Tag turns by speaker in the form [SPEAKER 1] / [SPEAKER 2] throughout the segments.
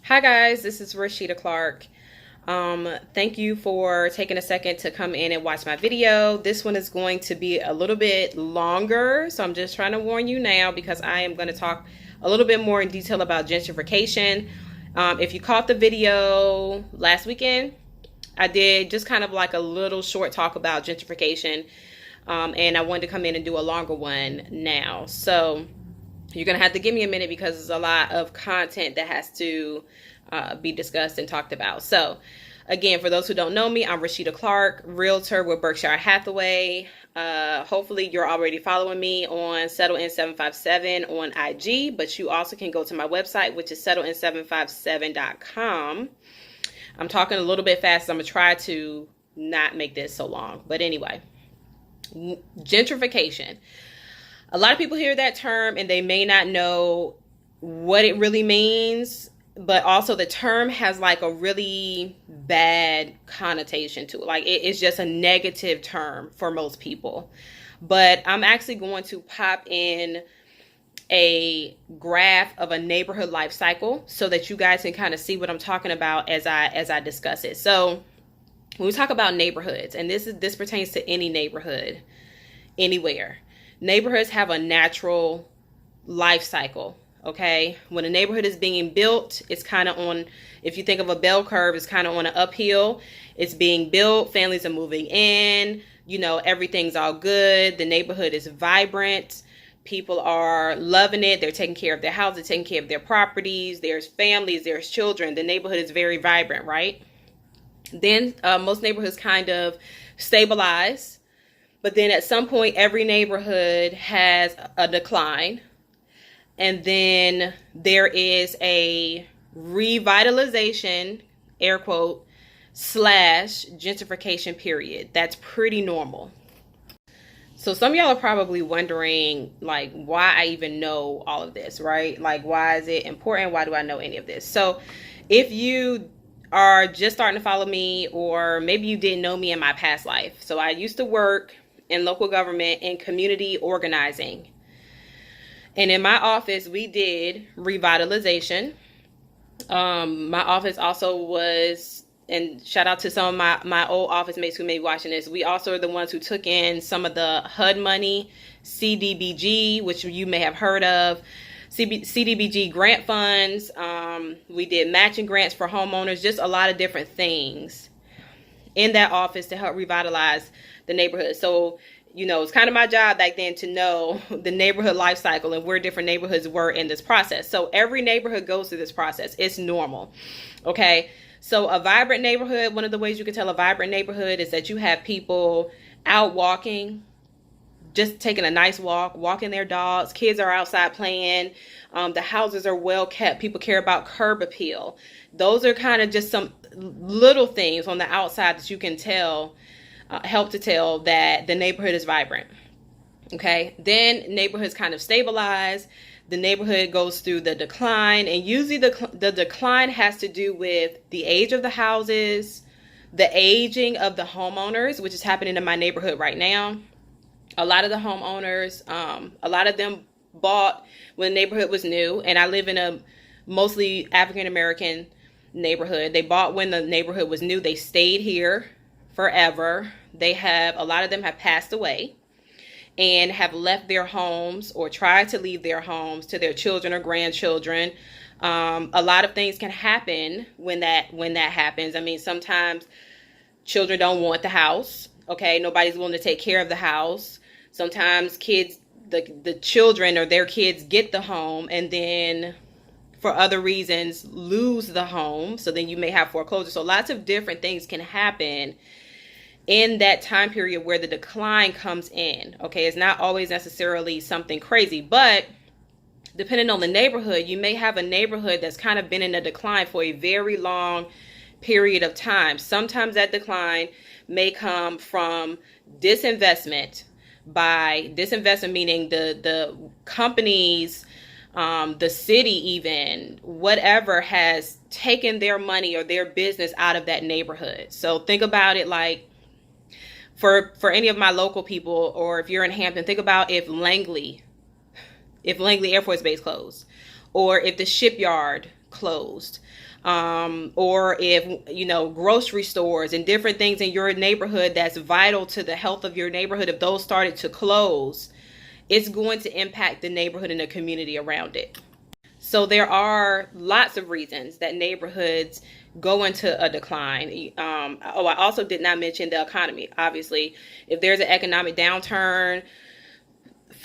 [SPEAKER 1] Hi guys, this is Rashida Clark. Thank you for taking a second to come in and watch my video. This one is going to be a little bit longer, so I'm just trying to warn you now because I am going to talk a little bit more in detail about gentrification. If you caught the video last weekend, I did just kind of like a little short talk about gentrification, and I wanted to come in and do a longer one now. So you're going to have to give me a minute because there's a lot of content that has to be discussed and talked about. So again, for those who don't know me, I'm Rashida Clark, realtor with Berkshire Hathaway. Hopefully you're already following me on SettleIn757 on IG, but you also can go to my website, which is SettleIn757.com. I'm talking a little bit fast. I'm going to try to not make this so long. But anyway, gentrification. A lot of people hear that term and they may not know what it really means, but also the term has like a really bad connotation to it. Like it's just a negative term for most people. But I'm actually going to pop in a graph of a neighborhood life cycle so that you guys can kind of see what I'm talking about as I discuss it. So when we talk about neighborhoods, and this pertains to any neighborhood, anywhere. Neighborhoods have a natural life cycle, okay? When a neighborhood is being built, it's kind of on, if you think of a bell curve, it's kind of on an uphill. It's being built, families are moving in, you know, everything's all good. The neighborhood is vibrant. People are loving it. They're taking care of their houses, taking care of their properties. There's families, there's children. The neighborhood is very vibrant, right? Then most neighborhoods kind of stabilize. But then at some point, every neighborhood has a decline. And then there is a revitalization, air quote, / gentrification period. That's pretty normal. So some of y'all are probably wondering, like, why I even know all of this, right? Like, why is it important? Why do I know any of this? So if you are just starting to follow me, or maybe you didn't know me in my past life. So I used to work in local government and community organizing. And in my office, we did revitalization. My office also was, and shout out to some of my old office mates who may be watching this, we also are the ones who took in some of the HUD money, CDBG, which you may have heard of, CDBG grant funds. We did matching grants for homeowners, just a lot of different things in that office to help revitalize the neighborhood. So, you know, it's kind of my job back then to know the neighborhood life cycle and where different neighborhoods were in this process. So every neighborhood goes through this process. It's normal. Okay. So a vibrant neighborhood, one of the ways you can tell a vibrant neighborhood is that you have people out walking, just taking a nice walk, walking their dogs. Kids are outside playing. The houses are well kept. People care about curb appeal. Those are kind of just some little things on the outside that you can tell, help to tell that the neighborhood is vibrant. Okay. Then neighborhoods kind of stabilize. The neighborhood goes through the decline, and usually the decline has to do with the age of the houses, the aging of the homeowners, which is happening in my neighborhood right now. A lot of the homeowners, a lot of them bought when the neighborhood was new, and I live in a mostly African-American neighborhood. They bought when the neighborhood was new. They stayed here forever. A lot of them have passed away and have left their homes or tried to leave their homes to their children or grandchildren. A lot of things can happen when that happens. I mean, sometimes children don't want the house. Okay, nobody's willing to take care of the house. Sometimes kids, the children or their kids get the home and then for other reasons lose the home. So then you may have foreclosure. So lots of different things can happen in that time period where the decline comes in. Okay, it's not always necessarily something crazy, but depending on the neighborhood, you may have a neighborhood that's kind of been in a decline for a very long period of time. Sometimes that decline may come from disinvestment, meaning the companies, the city, even whatever, has taken their money or their business out of that neighborhood. So think about it like, for any of my local people, or if you're in Hampton, think about if Langley Air Force Base closed, or if the shipyard closed. Or if, grocery stores and different things in your neighborhood that's vital to the health of your neighborhood, if those started to close, it's going to impact the neighborhood and the community around it. So there are lots of reasons that neighborhoods go into a decline. I also did not mention the economy. Obviously, if there's an economic downturn,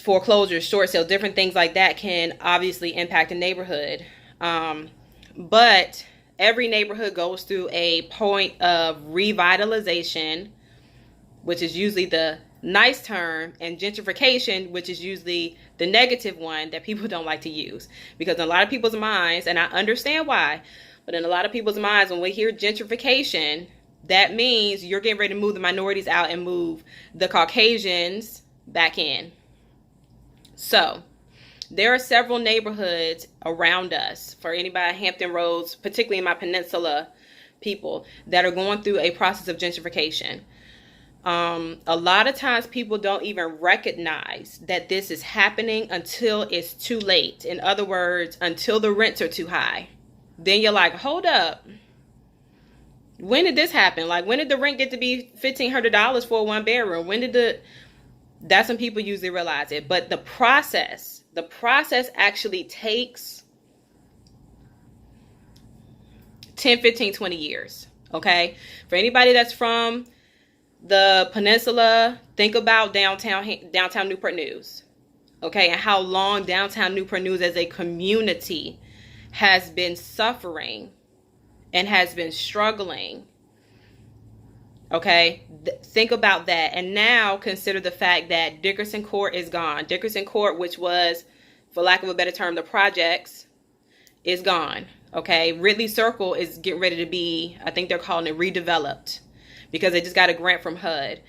[SPEAKER 1] foreclosures, short sales, different things like that can obviously impact the neighborhood. But every neighborhood goes through a point of revitalization, which is usually the nice term, and gentrification, which is usually the negative one that people don't like to use. Because in a lot of people's minds, and I understand why, but in a lot of people's minds, when we hear gentrification, that means you're getting ready to move the minorities out and move the Caucasians back in. So there are several neighborhoods around us, for anybody Hampton Roads, particularly in my peninsula people, that are going through a process of gentrification. A lot of times people don't even recognize that this is happening until it's too late. In other words, until the rents are too high. Then you're like, hold up. When did this happen? Like, when did the rent get to be $1,500 for a 1-bedroom? That's when people usually realize it. But the process actually takes 10, 15, 20 years. Okay? For anybody that's from the peninsula, think about downtown Newport News. Okay? And how long downtown Newport News as a community has been suffering and has been struggling. Okay, think about that. And now consider the fact that Dickerson Court is gone. Dickerson Court, which was, for lack of a better term, the projects, is gone. Okay, Ridley Circle is getting ready to be, I think they're calling it redeveloped, because they just got a grant from HUD.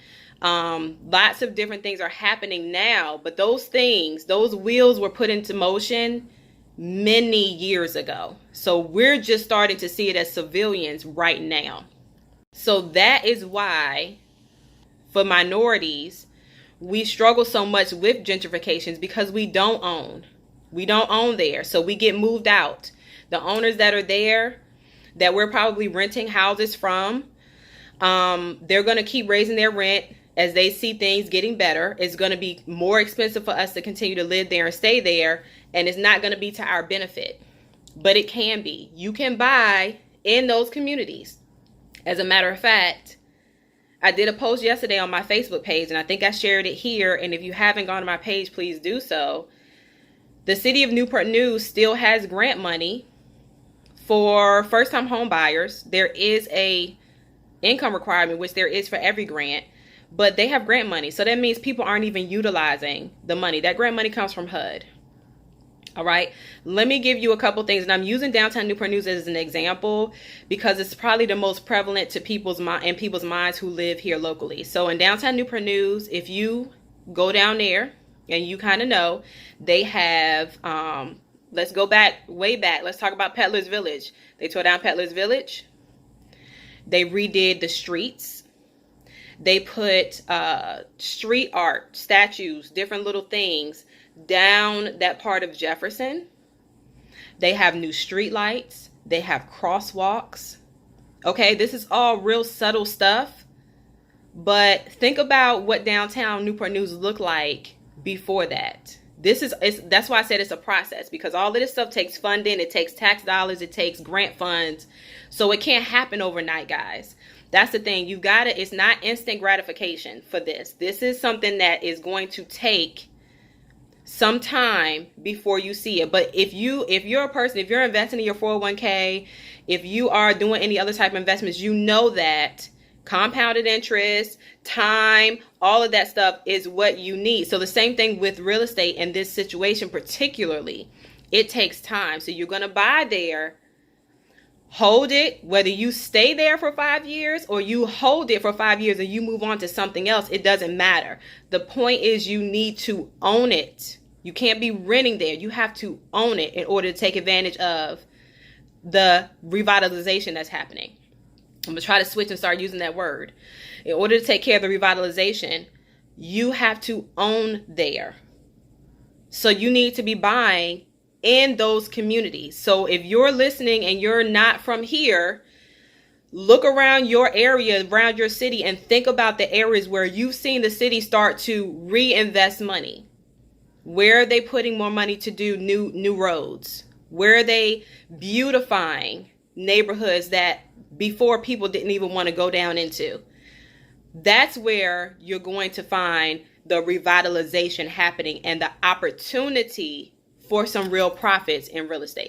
[SPEAKER 1] Lots of different things are happening now, but those wheels were put into motion many years ago. So we're just starting to see it as civilians right now. So that is why, for minorities, we struggle so much with gentrifications, because we don't own. We don't own there. So we get moved out. The owners that are there, that we're probably renting houses from, they're going to keep raising their rent as they see things getting better. It's going to be more expensive for us to continue to live there and stay there. And it's not going to be to our benefit. But it can be. You can buy in those communities. As a matter of fact, I did a post yesterday on my Facebook page, and I think I shared it here. And if you haven't gone to my page, please do so. The city of Newport News still has grant money for first-time home buyers. There is a income requirement, which there is for every grant, but they have grant money. So that means people aren't even utilizing the money. That grant money comes from HUD. All right, let me give you a couple things, and I'm using downtown Newport News as an example because it's probably the most prevalent to people's minds who live here locally. So in downtown Newport News, if you go down there and you kind of know, they have, let's go way back. Let's talk about Peddler's Village. They tore down Peddler's Village. They redid the streets. They put street art, statues, different little things down that part of Jefferson. They have new street lights. They have crosswalks. Okay, this is all real subtle stuff. But think about what downtown Newport News looked like before that. That's why I said it's a process, because all of this stuff takes funding. It takes tax dollars. It takes grant funds. So it can't happen overnight, guys. That's the thing. It's not instant gratification for this. This is something that is going to take some time before you see it. But if you're a person, if you're investing in your 401k, if you are doing any other type of investments, you know that compounded interest, time, all of that stuff is what you need. So the same thing with real estate in this situation particularly. It takes time. So you're going to buy there, hold it, whether you stay there for 5 years or you hold it for 5 years and you move on to something else, it doesn't matter. The point is you need to own it. You can't be renting there. You have to own it in order to take advantage of the revitalization that's happening. I'm going to try to switch and start using that word. In order to take care of the revitalization, you have to own there. So you need to be buying in those communities. So if you're listening and you're not from here, look around your area, around your city, and think about the areas where you've seen the city start to reinvest money. Where are they putting more money to do new roads? Where are they beautifying neighborhoods that before people didn't even want to go down into? That's where you're going to find the revitalization happening and the opportunity for some real profits in real estate.